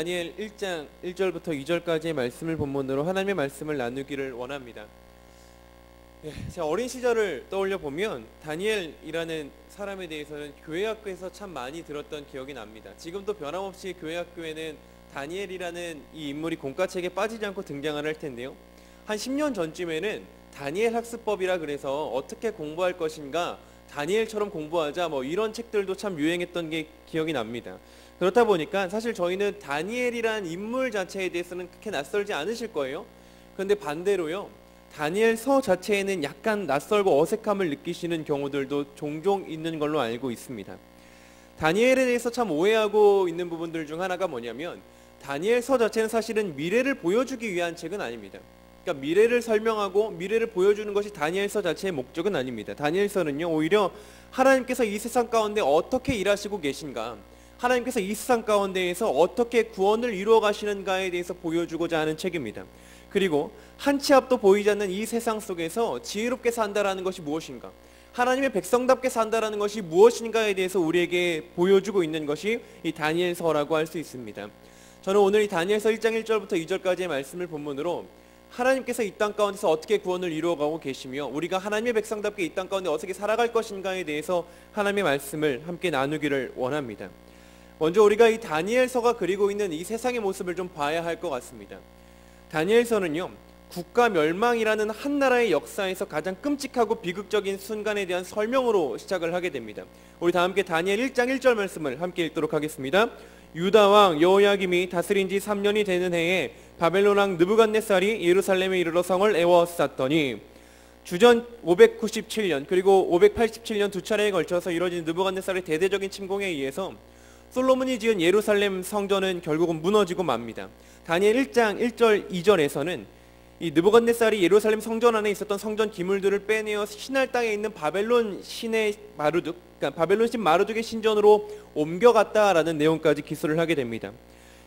다니엘 1장 1절부터 2절까지의 말씀을 본문으로 하나님의 말씀을 나누기를 원합니다. 제가 어린 시절을 떠올려 보면 다니엘이라는 사람에 대해서는 교회 학교에서 참 많이 들었던 기억이 납니다. 지금도 변함없이 교회 학교에는 다니엘이라는 이 인물이 공과책에 빠지지 않고 등장을 할 텐데요. 한 10년 전쯤에는 다니엘 학습법이라 그래서 어떻게 공부할 것인가, 다니엘처럼 공부하자, 이런 책들도 참 유행했던 게 기억이 납니다. 그렇다 보니까 사실 저희는 다니엘이란 인물 자체에 대해서는 그렇게 낯설지 않으실 거예요. 그런데 반대로요, 다니엘서 자체에는 약간 낯설고 어색함을 느끼시는 경우들도 종종 있는 걸로 알고 있습니다. 다니엘에 대해서 참 오해하고 있는 부분들 중 하나가 뭐냐면, 다니엘서 자체는 사실은 미래를 보여주기 위한 책은 아닙니다. 그러니까 미래를 설명하고 미래를 보여주는 것이 다니엘서 자체의 목적은 아닙니다. 다니엘서는요, 오히려 하나님께서 이 세상 가운데 어떻게 일하시고 계신가, 하나님께서 이 세상 가운데에서 어떻게 구원을 이루어 가시는가에 대해서 보여주고자 하는 책입니다. 그리고 한 치 앞도 보이지 않는 이 세상 속에서 지혜롭게 산다라는 것이 무엇인가, 하나님의 백성답게 산다라는 것이 무엇인가에 대해서 우리에게 보여주고 있는 것이 이 다니엘서라고 할 수 있습니다. 저는 오늘 이 다니엘서 1장 1절부터 2절까지의 말씀을 본문으로 하나님께서 이 땅 가운데서 어떻게 구원을 이루어가고 계시며 우리가 하나님의 백성답게 이 땅 가운데 어떻게 살아갈 것인가에 대해서 하나님의 말씀을 함께 나누기를 원합니다. 먼저 우리가 이 다니엘서가 그리고 있는 이 세상의 모습을 좀 봐야 할 것 같습니다. 다니엘서는요, 국가 멸망이라는 한 나라의 역사에서 가장 끔찍하고 비극적인 순간에 대한 설명으로 시작을 하게 됩니다. 우리 다 함께 다니엘 1장 1절 말씀을 함께 읽도록 하겠습니다. 유다 왕 여호야김이 다스린 지 3년이 되는 해에 바벨론 왕 느부갓네살이 예루살렘에 이르러 성을 에워쌌더니, 주전 597년 그리고 587년 두 차례에 걸쳐서 이뤄진 느부갓네살의 대대적인 침공에 의해서 솔로몬이 지은 예루살렘 성전은 결국은 무너지고 맙니다. 다니엘 1장 1절 2절에서는 이 느부갓네살이 예루살렘 성전 안에 있었던 성전 기물들을 빼내어 신할 땅에 있는 바벨론 신의 마르둑, 그러니까 바벨론 신 마르둑의 신전으로 옮겨갔다라는 내용까지 기술을 하게 됩니다.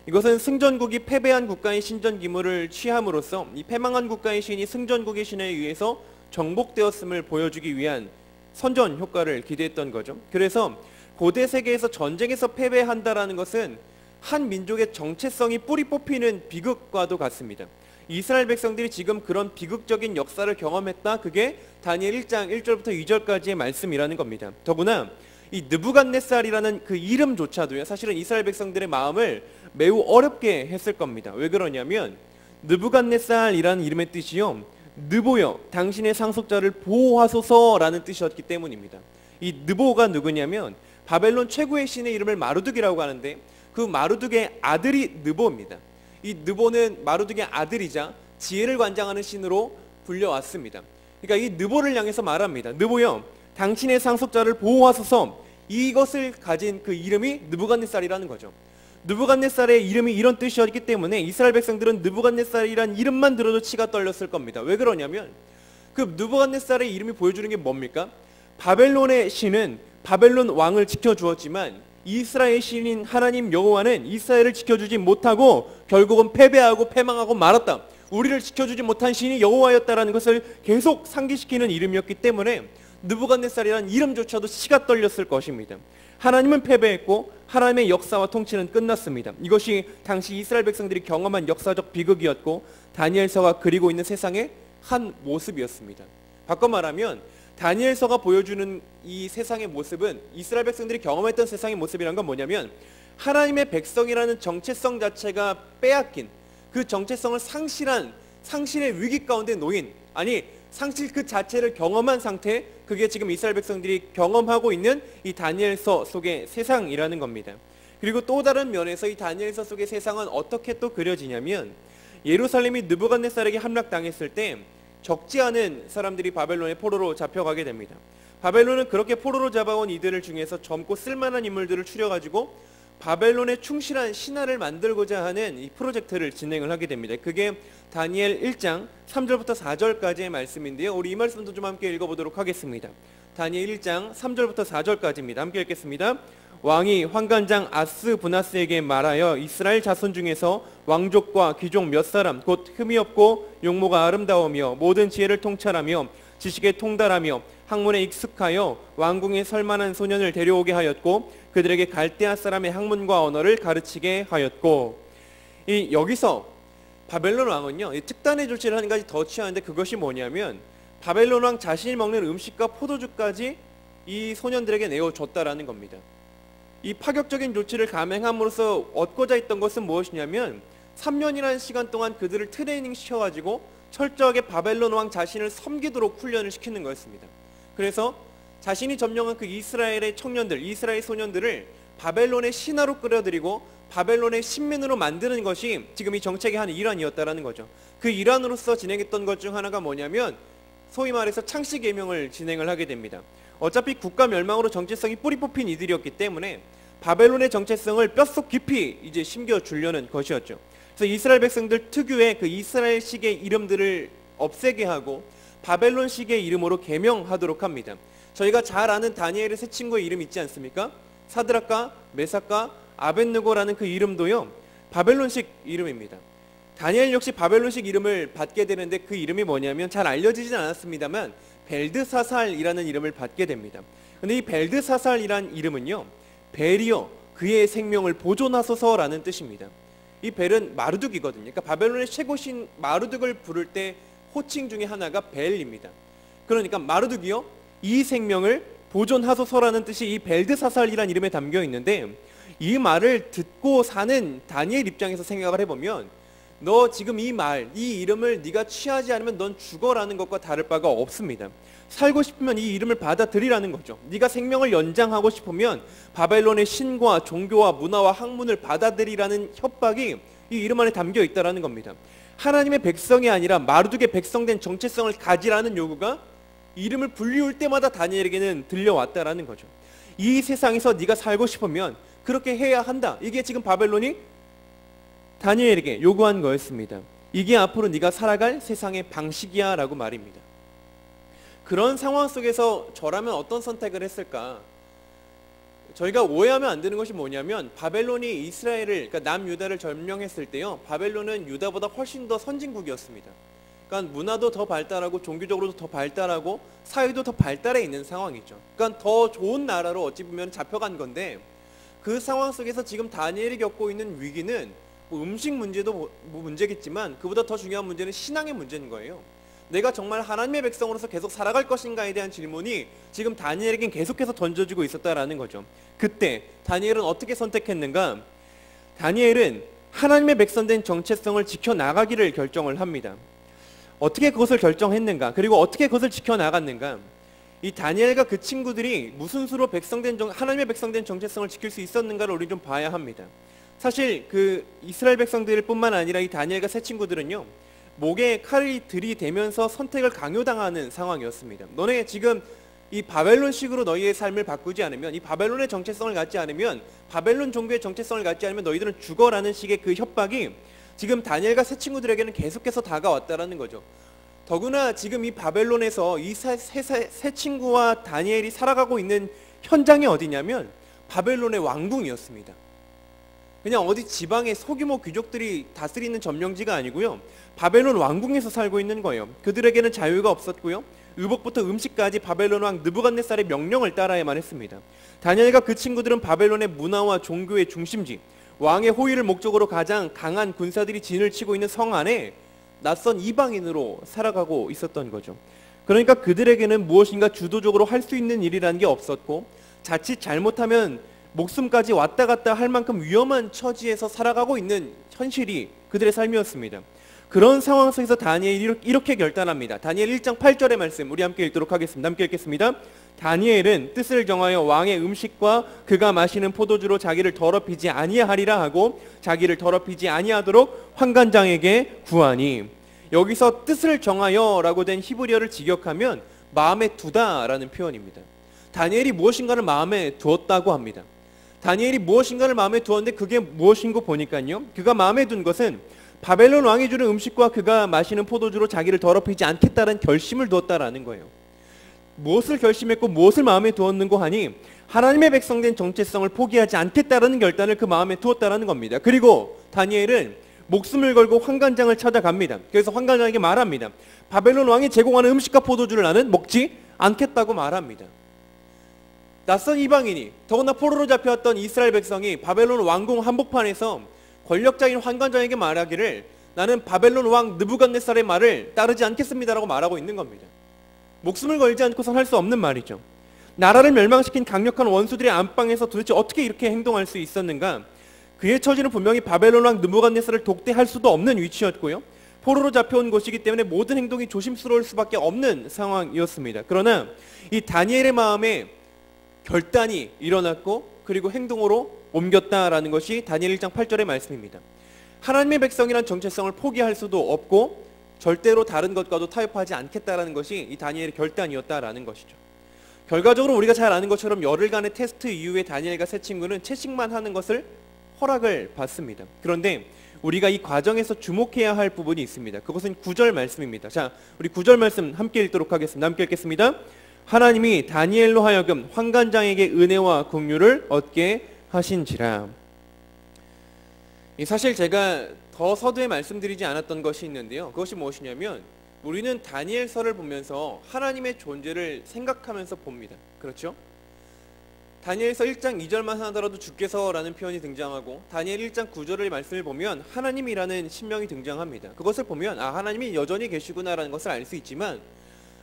이것은 승전국이 패배한 국가의 신전 기물을 취함으로써 이 패망한 국가의 신이 승전국의 신에 의해서 정복되었음을 보여주기 위한 선전 효과를 기대했던 거죠. 그래서 고대 세계에서 전쟁에서 패배한다라는 것은 한 민족의 정체성이 뿌리 뽑히는 비극과도 같습니다. 이스라엘 백성들이 지금 그런 비극적인 역사를 경험했다, 그게 다니엘 1장 1절부터 2절까지의 말씀이라는 겁니다. 더구나 이 느부갓네살이라는 그 이름조차도요, 사실은 이스라엘 백성들의 마음을 매우 어렵게 했을 겁니다. 왜 그러냐면 느부갓네살이라는 이름의 뜻이요, 느보여 당신의 상속자를 보호하소서라는 뜻이었기 때문입니다. 이 느보가 누구냐면 바벨론 최고의 신의 이름을 마르둑이라고 하는데 그 마르둑의 아들이 느보입니다. 이 느보는 마르둑의 아들이자 지혜를 관장하는 신으로 불려왔습니다. 그러니까 이 느보를 향해서 말합니다. 느보여 당신의 상속자를 보호하소서. 이것을 가진 그 이름이 느부갓네살이라는 거죠. 느부갓네살의 이름이 이런 뜻이었기 때문에 이스라엘 백성들은 느부갓네살이란 이름만 들어도 치가 떨렸을 겁니다. 왜 그러냐면 그 느부갓네살의 이름이 보여주는 게 뭡니까? 바벨론의 신은 바벨론 왕을 지켜주었지만 이스라엘 신인 하나님 여호와는 이스라엘을 지켜주지 못하고 결국은 패배하고 패망하고 말았다. 우리를 지켜주지 못한 신이 여호와였다라는 것을 계속 상기시키는 이름이었기 때문에 느부갓네살이라는 이름조차도 치가 떨렸을 것입니다. 하나님은 패배했고 하나님의 역사와 통치는 끝났습니다. 이것이 당시 이스라엘 백성들이 경험한 역사적 비극이었고 다니엘서가 그리고 있는 세상의 한 모습이었습니다. 바꿔 말하면 다니엘서가 보여주는 이 세상의 모습은 이스라엘 백성들이 경험했던 세상의 모습이란 건 뭐냐면 하나님의 백성이라는 정체성 자체가 빼앗긴, 그 정체성을 상실의 위기 가운데 놓인, 아니 상실 그 자체를 경험한 상태, 그게 지금 이스라엘 백성들이 경험하고 있는 이 다니엘서 속의 세상이라는 겁니다. 그리고 또 다른 면에서 이 다니엘서 속의 세상은 어떻게 또 그려지냐면 예루살렘이 느부갓네살에게 함락당했을 때 적지 않은 사람들이 바벨론의 포로로 잡혀가게 됩니다. 바벨론은 그렇게 포로로 잡아온 이들을 중에서 젊고 쓸만한 인물들을 추려가지고 바벨론에 충실한 신하를 만들고자 하는 이 프로젝트를 진행을 하게 됩니다. 그게 다니엘 1장 3절부터 4절까지의 말씀인데요. 우리 이 말씀도 좀 함께 읽어보도록 하겠습니다. 다니엘 1장 3절부터 4절까지입니다. 함께 읽겠습니다. 왕이 환관장 아스부나스에게 말하여 이스라엘 자손 중에서 왕족과 귀족 몇 사람 곧 흠이 없고 용모가 아름다우며 모든 지혜를 통찰하며 지식에 통달하며 학문에 익숙하여 왕궁에 설만한 소년을 데려오게 하였고 그들에게 갈대아 사람의 학문과 언어를 가르치게 하였고 여기서 바벨론 왕은요, 특단의 조치를 한 가지 더 취하는데 그것이 뭐냐면 바벨론 왕 자신이 먹는 음식과 포도주까지 이 소년들에게 내어줬다라는 겁니다. 이 파격적인 조치를 감행함으로써 얻고자 했던 것은 무엇이냐면 3년이라는 시간 동안 그들을 트레이닝 시켜가지고 철저하게 바벨론 왕 자신을 섬기도록 훈련을 시키는 거였습니다. 그래서 자신이 점령한 그 이스라엘의 청년들, 이스라엘 소년들을 바벨론의 신하로 끌어들이고 바벨론의 신민으로 만드는 것이 지금 이 정책의 한 일환이었다라는 거죠. 그 일환으로서 진행했던 것 중 하나가 뭐냐면 소위 말해서 창씨 계명을 진행을 하게 됩니다. 어차피 국가 멸망으로 정체성이 뿌리 뽑힌 이들이었기 때문에 바벨론의 정체성을 뼛속 깊이 이제 심겨주려는 것이었죠. 그래서 이스라엘 백성들 특유의 그 이스라엘식의 이름들을 없애게 하고 바벨론식의 이름으로 계명하도록 합니다. 저희가 잘 아는 다니엘의 세 친구의 이름 있지 않습니까? 사드락과 메삭과 아벳느고라는 그 이름도요, 바벨론식 이름입니다. 다니엘 역시 바벨론식 이름을 받게 되는데 그 이름이 뭐냐면 잘 알려지진 않았습니다만 벨드사살이라는 이름을 받게 됩니다. 근데 이 벨드사살이란 이름은요, 벨이요 그의 생명을 보존하소서라는 뜻입니다. 이 벨은 마르둑이거든요. 그러니까 바벨론의 최고신 마르둑을 부를 때 호칭 중에 하나가 벨입니다. 그러니까 마르둑이요 이 생명을 보존하소서라는 뜻이 이 벨드사살이라는 이름에 담겨 있는데, 이 말을 듣고 사는 다니엘 입장에서 생각을 해보면 너 지금 이 말, 이 이름을 네가 취하지 않으면 넌 죽어라는 것과 다를 바가 없습니다. 살고 싶으면 이 이름을 받아들이라는 거죠. 네가 생명을 연장하고 싶으면 바벨론의 신과 종교와 문화와 학문을 받아들이라는 협박이 이 이름 안에 담겨 있다는 겁니다. 하나님의 백성이 아니라 마르둑의 백성된 정체성을 가지라는 요구가 이름을 불리울 때마다 다니엘에게는 들려왔다라는 거죠. 이 세상에서 네가 살고 싶으면 그렇게 해야 한다. 이게 지금 바벨론이 다니엘에게 요구한 거였습니다. 이게 앞으로 네가 살아갈 세상의 방식이야 라고 말입니다. 그런 상황 속에서 저라면 어떤 선택을 했을까? 저희가 오해하면 안 되는 것이 뭐냐면 바벨론이 이스라엘을, 그러니까 남유다를 점령했을 때요, 바벨론은 유다보다 훨씬 더 선진국이었습니다. 그러니까 문화도 더 발달하고 종교적으로도 더 발달하고 사회도 더 발달해 있는 상황이죠. 그러니까 더 좋은 나라로 어찌 보면 잡혀간 건데, 그 상황 속에서 지금 다니엘이 겪고 있는 위기는 음식 문제도 문제겠지만 그보다 더 중요한 문제는 신앙의 문제인 거예요. 내가 정말 하나님의 백성으로서 계속 살아갈 것인가에 대한 질문이 지금 다니엘에겐 계속해서 던져지고 있었다라는 거죠. 그때 다니엘은 어떻게 선택했는가? 다니엘은 하나님의 백성된 정체성을 지켜나가기를 결정을 합니다. 어떻게 그것을 결정했는가? 그리고 어떻게 그것을 지켜나갔는가? 이 다니엘과 그 친구들이 무슨 수로 하나님의 백성된 정체성을 지킬 수 있었는가를 우리 좀 봐야 합니다. 사실 그 이스라엘 백성들 뿐만 아니라 이 다니엘과 세 친구들은요, 목에 칼이 들이대면서 선택을 강요당하는 상황이었습니다. 너네 지금 이 바벨론식으로 너희의 삶을 바꾸지 않으면, 이 바벨론의 정체성을 갖지 않으면, 바벨론 종교의 정체성을 갖지 않으면 너희들은 죽어라는 식의 그 협박이 지금 다니엘과 세 친구들에게는 계속해서 다가왔다라는 거죠. 더구나 지금 이 바벨론에서 이 세 친구와 다니엘이 살아가고 있는 현장이 어디냐면 바벨론의 왕궁이었습니다. 그냥 어디 지방의 소규모 귀족들이 다스리는 점령지가 아니고요, 바벨론 왕궁에서 살고 있는 거예요. 그들에게는 자유가 없었고요, 의복부터 음식까지 바벨론 왕 느부갓네살의 명령을 따라야만 했습니다. 다니엘과 그 친구들은 바벨론의 문화와 종교의 중심지, 왕의 호위를 목적으로 가장 강한 군사들이 진을 치고 있는 성 안에 낯선 이방인으로 살아가고 있었던 거죠. 그러니까 그들에게는 무엇인가 주도적으로 할 수 있는 일이라는 게 없었고, 자칫 잘못하면 목숨까지 왔다 갔다 할 만큼 위험한 처지에서 살아가고 있는 현실이 그들의 삶이었습니다. 그런 상황 속에서 다니엘이 이렇게 결단합니다. 다니엘 1장 8절의 말씀 우리 함께 읽도록 하겠습니다. 함께 읽겠습니다. 다니엘은 뜻을 정하여 왕의 음식과 그가 마시는 포도주로 자기를 더럽히지 아니하리라 하고 자기를 더럽히지 아니하도록 환관장에게 구하니, 여기서 뜻을 정하여 라고 된 히브리어를 직역하면 마음에 두다라는 표현입니다. 다니엘이 무엇인가를 마음에 두었다고 합니다. 다니엘이 무엇인가를 마음에 두었는데 그게 무엇인고 보니까요, 그가 마음에 둔 것은 바벨론 왕이 주는 음식과 그가 마시는 포도주로 자기를 더럽히지 않겠다는 결심을 두었다라는 거예요. 무엇을 결심했고 무엇을 마음에 두었는고 하니 하나님의 백성된 정체성을 포기하지 않겠다라는 결단을 그 마음에 두었다라는 겁니다. 그리고 다니엘은 목숨을 걸고 환관장을 찾아갑니다. 그래서 환관장에게 말합니다. 바벨론 왕이 제공하는 음식과 포도주를 나는 먹지 않겠다고 말합니다. 낯선 이방인이, 더구나 포로로 잡혀왔던 이스라엘 백성이 바벨론 왕궁 한복판에서 권력자인 환관장에게 말하기를 나는 바벨론 왕 느부갓네살의 말을 따르지 않겠습니다라고 말하고 있는 겁니다. 목숨을 걸지 않고선 할 수 없는 말이죠. 나라를 멸망시킨 강력한 원수들의 안방에서 도대체 어떻게 이렇게 행동할 수 있었는가? 그의 처지는 분명히 바벨론 왕 느부갓네살을 독대할 수도 없는 위치였고요. 포로로 잡혀온 곳이기 때문에 모든 행동이 조심스러울 수밖에 없는 상황이었습니다. 그러나 이 다니엘의 마음에 결단이 일어났고 그리고 행동으로 옮겼다라는 것이 다니엘 1장 8절의 말씀입니다. 하나님의 백성이란 정체성을 포기할 수도 없고 절대로 다른 것과도 타협하지 않겠다라는 것이 이 다니엘의 결단이었다라는 것이죠. 결과적으로 우리가 잘 아는 것처럼 열흘간의 테스트 이후에 다니엘과 세 친구는 채식만 하는 것을 허락을 받습니다. 그런데 우리가 이 과정에서 주목해야 할 부분이 있습니다. 그것은 9절 말씀입니다. 자, 우리 9절 말씀 함께 읽도록 하겠습니다. 함께 읽겠습니다. 하나님이 다니엘로 하여금 환관장에게 은혜와 긍휼을 얻게 하신지라. 사실 제가 더 서두에 말씀드리지 않았던 것이 있는데요. 그것이 무엇이냐면 우리는 다니엘서를 보면서 하나님의 존재를 생각하면서 봅니다. 그렇죠? 다니엘서 1장 2절만 하더라도 주께서라는 표현이 등장하고 다니엘 1장 9절의 말씀을 보면 하나님이라는 신명이 등장합니다. 그것을 보면 하나님이 여전히 계시구나라는 것을 알 수 있지만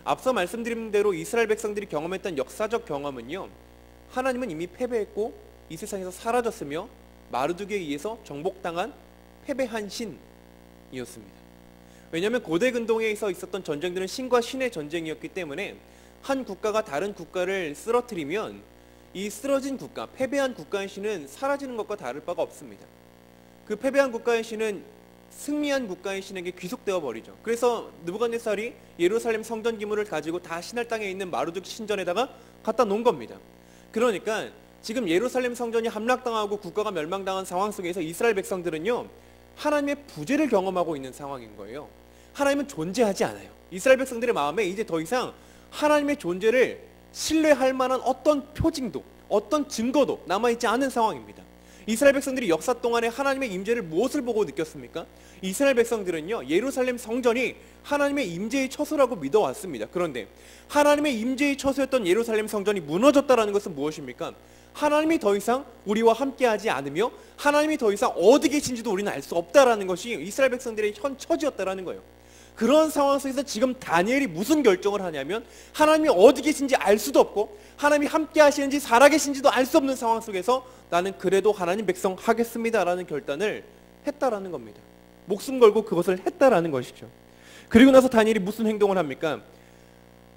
앞서 말씀드린 대로 이스라엘 백성들이 경험했던 역사적 경험은요, 하나님은 이미 패배했고 이 세상에서 사라졌으며 마르두기에 의해서 정복당한 패배한 신이었습니다. 왜냐하면 고대 근동에서 있었던 전쟁들은 신과 신의 전쟁이었기 때문에 한 국가가 다른 국가를 쓰러뜨리면 이 쓰러진 국가, 패배한 국가의 신은 사라지는 것과 다를 바가 없습니다. 그 패배한 국가의 신은 승리한 국가의 신에게 귀속되어 버리죠. 그래서 느부갓네살이 예루살렘 성전 기물을 가지고 다 신할 땅에 있는 마르둑 신전에다가 갖다 놓은 겁니다. 그러니까 지금 예루살렘 성전이 함락당하고 국가가 멸망당한 상황 속에서 이스라엘 백성들은요, 하나님의 부재를 경험하고 있는 상황인 거예요. 하나님은 존재하지 않아요. 이스라엘 백성들의 마음에 이제 더 이상 하나님의 존재를 신뢰할 만한 어떤 표징도, 어떤 증거도 남아있지 않은 상황입니다. 이스라엘 백성들이 역사 동안에 하나님의 임재를 무엇을 보고 느꼈습니까? 이스라엘 백성들은요, 예루살렘 성전이 하나님의 임재의 처소라고 믿어왔습니다. 그런데 하나님의 임재의 처소였던 예루살렘 성전이 무너졌다는 것은 무엇입니까? 하나님이 더 이상 우리와 함께하지 않으며 하나님이 더 이상 어디 계신지도 우리는 알 수 없다라는 것이 이스라엘 백성들의 현 처지였다라는 거예요. 그런 상황 속에서 지금 다니엘이 무슨 결정을 하냐면 하나님이 어디 계신지 알 수도 없고 하나님이 함께 하시는지 살아계신지도 알 수 없는 상황 속에서 나는 그래도 하나님 백성 하겠습니다라는 결단을 했다라는 겁니다. 목숨 걸고 그것을 했다라는 것이죠. 그리고 나서 다니엘이 무슨 행동을 합니까?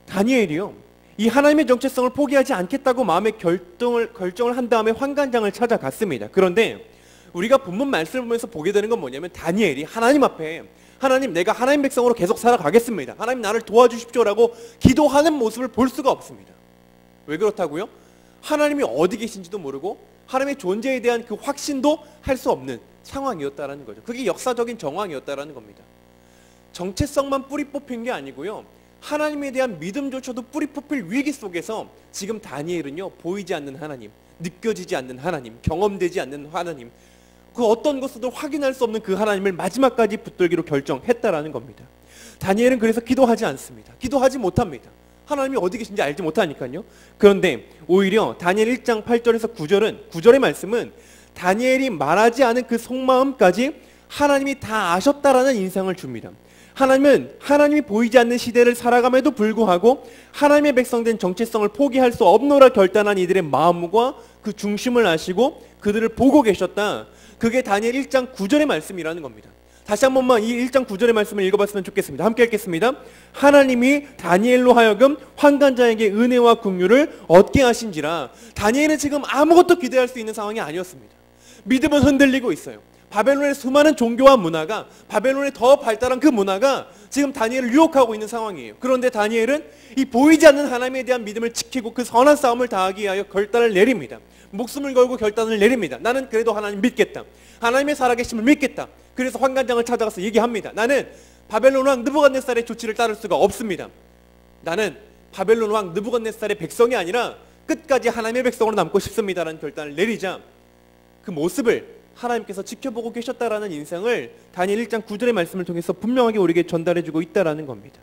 다니엘이요, 이 하나님의 정체성을 포기하지 않겠다고 마음의 결정을 한 다음에 환관장을 찾아갔습니다. 그런데 우리가 본문 말씀을 보면서 보게 되는 건 뭐냐면 다니엘이 하나님 앞에 하나님, 내가 하나님 백성으로 계속 살아가겠습니다. 하나님 나를 도와주십시오라고 기도하는 모습을 볼 수가 없습니다. 왜 그렇다고요? 하나님이 어디 계신지도 모르고 하나님의 존재에 대한 그 확신도 할 수 없는 상황이었다라는 거죠. 그게 역사적인 정황이었다라는 겁니다. 정체성만 뿌리 뽑힌 게 아니고요, 하나님에 대한 믿음조차도 뿌리 뽑힐 위기 속에서 지금 다니엘은요, 보이지 않는 하나님, 느껴지지 않는 하나님, 경험되지 않는 하나님, 그 어떤 것으로도 확인할 수 없는 그 하나님을 마지막까지 붙들기로 결정했다라는 겁니다. 다니엘은 그래서 기도하지 않습니다. 기도하지 못합니다. 하나님이 어디 계신지 알지 못하니까요. 그런데 오히려 다니엘 1장 8절에서 9절의 말씀은 다니엘이 말하지 않은 그 속마음까지 하나님이 다 아셨다라는 인상을 줍니다. 하나님은 하나님이 보이지 않는 시대를 살아감에도 불구하고 하나님의 백성된 정체성을 포기할 수 없노라 결단한 이들의 마음과 그 중심을 아시고 그들을 보고 계셨다. 그게 다니엘 1장 9절의 말씀이라는 겁니다. 다시 한 번만 이 1장 9절의 말씀을 읽어봤으면 좋겠습니다. 함께 읽겠습니다. 하나님이 다니엘로 하여금 환관자에게 은혜와 긍휼을 얻게 하신지라. 다니엘은 지금 아무것도 기대할 수 있는 상황이 아니었습니다. 믿음은 흔들리고 있어요. 바벨론의 수많은 종교와 문화가, 바벨론의 더 발달한 그 문화가 지금 다니엘을 유혹하고 있는 상황이에요. 그런데 다니엘은 이 보이지 않는 하나님에 대한 믿음을 지키고 그 선한 싸움을 다하기 위하여 결단을 내립니다. 목숨을 걸고 결단을 내립니다. 나는 그래도 하나님 믿겠다. 하나님의 살아계심을 믿겠다. 그래서 환관장을 찾아가서 얘기합니다. 나는 바벨론 왕 느부갓네살의 조치를 따를 수가 없습니다. 나는 바벨론 왕 느부갓네살의 백성이 아니라 끝까지 하나님의 백성으로 남고 싶습니다라는 결단을 내리자 그 모습을 하나님께서 지켜보고 계셨다라는 인상을 다니엘 1장 9절의 말씀을 통해서 분명하게 우리에게 전달해주고 있다라는 겁니다.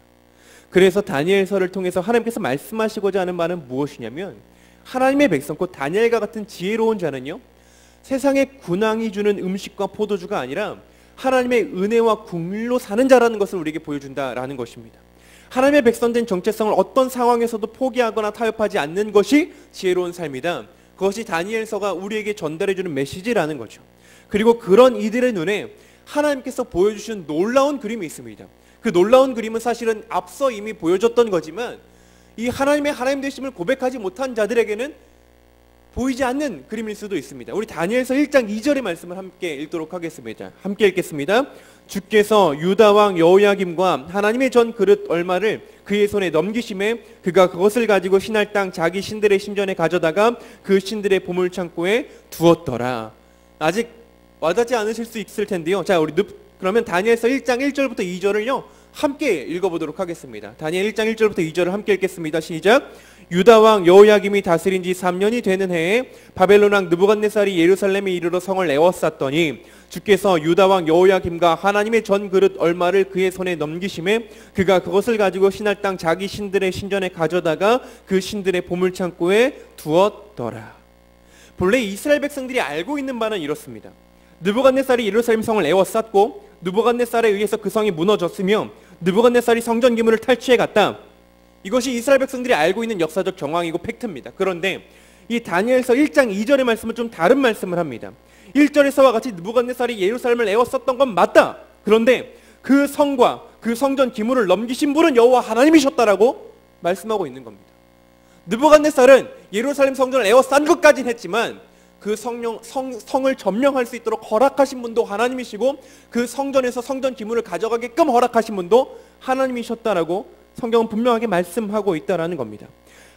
그래서 다니엘서를 통해서 하나님께서 말씀하시고자 하는 말은 무엇이냐면 하나님의 백성, 곧 다니엘과 같은 지혜로운 자는요, 세상의 군왕이 주는 음식과 포도주가 아니라 하나님의 은혜와 국률로 사는 자라는 것을 우리에게 보여준다라는 것입니다. 하나님의 백성된 정체성을 어떤 상황에서도 포기하거나 타협하지 않는 것이 지혜로운 삶이다. 그것이 다니엘서가 우리에게 전달해주는 메시지라는 거죠. 그리고 그런 이들의 눈에 하나님께서 보여주신 놀라운 그림이 있습니다. 그 놀라운 그림은 사실은 앞서 이미 보여줬던 거지만 이 하나님의 하나님 되심을 고백하지 못한 자들에게는 보이지 않는 그림일 수도 있습니다. 우리 다니엘서 1장 2절의 말씀을 함께 읽도록 하겠습니다. 함께 읽겠습니다. 주께서 유다 왕 여호야김과 하나님의 전 그릇 얼마를 그의 손에 넘기심에 그가 그것을 가지고 신할 땅 자기 신들의 신전에 가져다가 그 신들의 보물 창고에 두었더라. 아직 와닿지 않으실 수 있을 텐데요. 자, 우리 그러면 다니엘서 1장 1절부터 2절을요 함께 읽어보도록 하겠습니다. 다니엘 1장 1절부터 2절을 함께 읽겠습니다. 시작. 유다 왕 여호야김이 다스린 지 3년이 되는 해에 바벨론 왕 느부갓네살이 예루살렘에 이르러 성을 에워쌌더니 주께서 유다 왕 여호야김과 하나님의 전 그릇 얼마를 그의 손에 넘기심에 그가 그것을 가지고 신할 땅 자기 신들의 신전에 가져다가 그 신들의 보물 창고에 두었더라. 본래 이스라엘 백성들이 알고 있는 바는 이렇습니다. 느부갓네살이 예루살렘 성을 에워쌌고 느부갓네살에 의해서 그 성이 무너졌으며 느부갓네살이 성전 기물을 탈취해 갔다. 이것이 이스라엘 백성들이 알고 있는 역사적 정황이고 팩트입니다. 그런데 이 다니엘서 1장 2절의 말씀은 좀 다른 말씀을 합니다. 1절에서와 같이 느부갓네살이 예루살렘을 에워쌌던 건 맞다. 그런데 그 성과 그 성전 기물을 넘기신 분은 여호와 하나님이셨다라고 말씀하고 있는 겁니다. 느부갓네살은 예루살렘 성전을 에워싼 것까지는 했지만 그 성을 점령할 수 있도록 허락하신 분도 하나님이시고 그 성전에서 성전 기물을 가져가게끔 허락하신 분도 하나님이셨다라고 성경은 분명하게 말씀하고 있다라는 겁니다.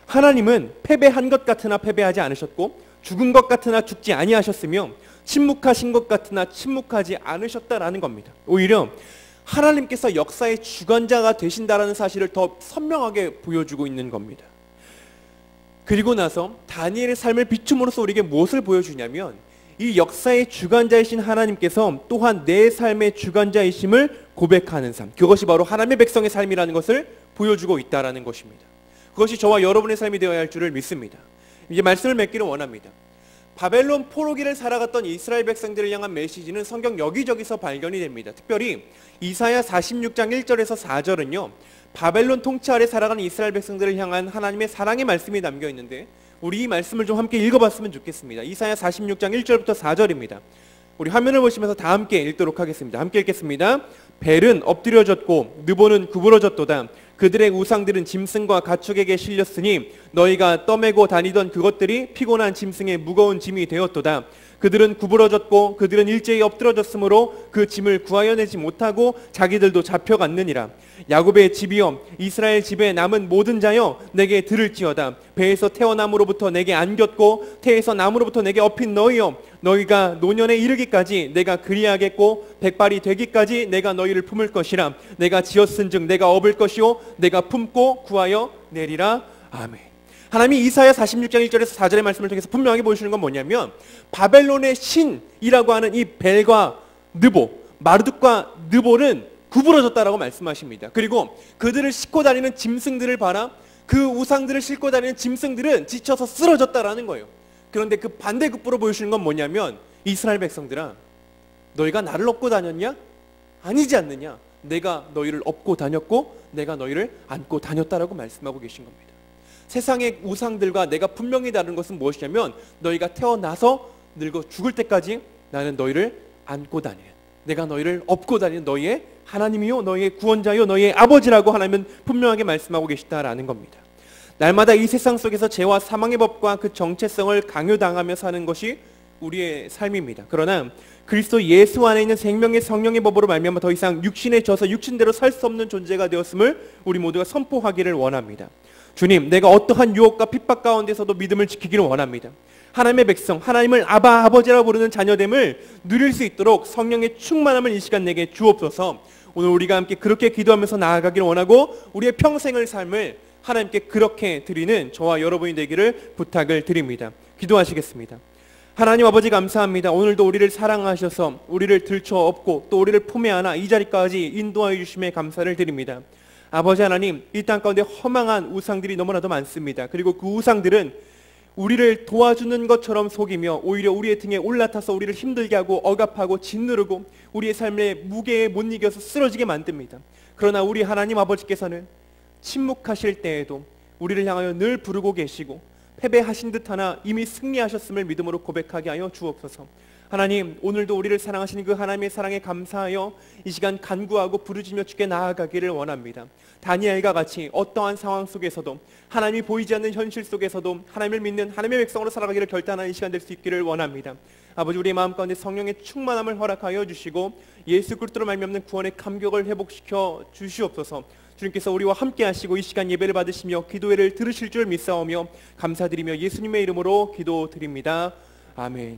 하나님은 패배한 것 같으나 패배하지 않으셨고 죽은 것 같으나 죽지 아니하셨으며 침묵하신 것 같으나 침묵하지 않으셨다라는 겁니다. 오히려 하나님께서 역사의 주관자가 되신다라는 사실을 더 선명하게 보여주고 있는 겁니다. 그리고 나서 다니엘의 삶을 비춤으로써 우리에게 무엇을 보여주냐면 이 역사의 주관자이신 하나님께서 또한 내 삶의 주관자이심을 고백하는 삶, 그것이 바로 하나님의 백성의 삶이라는 것을 보여주고 있다는 것입니다. 그것이 저와 여러분의 삶이 되어야 할 줄을 믿습니다. 이제 말씀을 맺기를 원합니다. 바벨론 포로기를 살아갔던 이스라엘 백성들을 향한 메시지는 성경 여기저기서 발견이 됩니다. 특별히 이사야 46장 1절에서 4절은요 바벨론 통치 아래 살아가는 이스라엘 백성들을 향한 하나님의 사랑의 말씀이 담겨 있는데 우리 이 말씀을 좀 함께 읽어봤으면 좋겠습니다. 이사야 46장 1절부터 4절입니다. 우리 화면을 보시면서 다 함께 읽도록 하겠습니다. 함께 읽겠습니다. 벨은 엎드려졌고 느보는 구부러졌도다. 그들의 우상들은 짐승과 가축에게 실렸으니 너희가 떠매고 다니던 그것들이 피곤한 짐승의 무거운 짐이 되었도다. 그들은 구부러졌고 그들은 일제히 엎드러졌으므로 그 짐을 구하여내지 못하고 자기들도 잡혀갔느니라. 야곱의 집이여 이스라엘 집에 남은 모든 자여 내게 들을지어다. 배에서 태어남으로부터 내게 안겼고 태에서 남으로부터 내게 업힌 너희여 너희가 노년에 이르기까지 내가 그리하겠고 백발이 되기까지 내가 너희를 품을 것이라. 내가 지었은즉 내가 업을 것이요 내가 품고 구하여 내리라. 아멘. 하나님이 이사야 46장 1절에서 4절의 말씀을 통해서 분명하게 보여주시는 건 뭐냐면 바벨론의 신이라고 하는 이 벨과 느보, 마르둑과 느보는 구부러졌다라고 말씀하십니다. 그리고 그들을 싣고 다니는 짐승들을 봐라. 그 우상들을 싣고 다니는 짐승들은 지쳐서 쓰러졌다라는 거예요. 그런데 그 반대급부로 보여주시는 건 뭐냐면 이스라엘 백성들아 너희가 나를 업고 다녔냐? 아니지 않느냐? 내가 너희를 업고 다녔고 내가 너희를 안고 다녔다라고 말씀하고 계신 겁니다. 세상의 우상들과 내가 분명히 다른 것은 무엇이냐면 너희가 태어나서 늙어 죽을 때까지 나는 너희를 안고 다니는, 내가 너희를 업고 다니는 너희의 하나님이요 너희의 구원자요 너희의 아버지라고 하나님은 분명하게 말씀하고 계시다라는 겁니다. 날마다 이 세상 속에서 죄와 사망의 법과 그 정체성을 강요당하며 사는 것이 우리의 삶입니다. 그러나 그리스도 예수 안에 있는 생명의 성령의 법으로 말미암아 더 이상 육신에 져서 육신대로 살 수 없는 존재가 되었음을 우리 모두가 선포하기를 원합니다. 주님, 내가 어떠한 유혹과 핍박 가운데서도 믿음을 지키기를 원합니다. 하나님의 백성, 하나님을 아바 아버지라고 부르는 자녀됨을 누릴 수 있도록 성령의 충만함을 이 시간 내게 주옵소서. 오늘 우리가 함께 그렇게 기도하면서 나아가기를 원하고 우리의 평생의 삶을 하나님께 그렇게 드리는 저와 여러분이 되기를 부탁을 드립니다. 기도하시겠습니다. 하나님 아버지 감사합니다. 오늘도 우리를 사랑하셔서 우리를 들쳐업고 또 우리를 품에 안아 이 자리까지 인도하여 주심에 감사를 드립니다. 아버지 하나님, 이 땅 가운데 허망한 우상들이 너무나도 많습니다. 그리고 그 우상들은 우리를 도와주는 것처럼 속이며 오히려 우리의 등에 올라타서 우리를 힘들게 하고 억압하고 짓누르고 우리의 삶의 무게에 못 이겨서 쓰러지게 만듭니다. 그러나 우리 하나님 아버지께서는 침묵하실 때에도 우리를 향하여 늘 부르고 계시고 패배하신 듯하나 이미 승리하셨음을 믿음으로 고백하게 하여 주옵소서. 하나님, 오늘도 우리를 사랑하시는 그 하나님의 사랑에 감사하여 이 시간 간구하고 부르짖며 주께 나아가기를 원합니다. 다니엘과 같이 어떠한 상황 속에서도, 하나님이 보이지 않는 현실 속에서도 하나님을 믿는 하나님의 백성으로 살아가기를 결단하는 이 시간 될 수 있기를 원합니다. 아버지, 우리의 마음 가운데 성령의 충만함을 허락하여 주시고 예수 그리스도로 말미암는 구원의 감격을 회복시켜 주시옵소서. 주님께서 우리와 함께 하시고 이 시간 예배를 받으시며 기도회를 들으실 줄 믿사오며 감사드리며 예수님의 이름으로 기도드립니다. 아멘.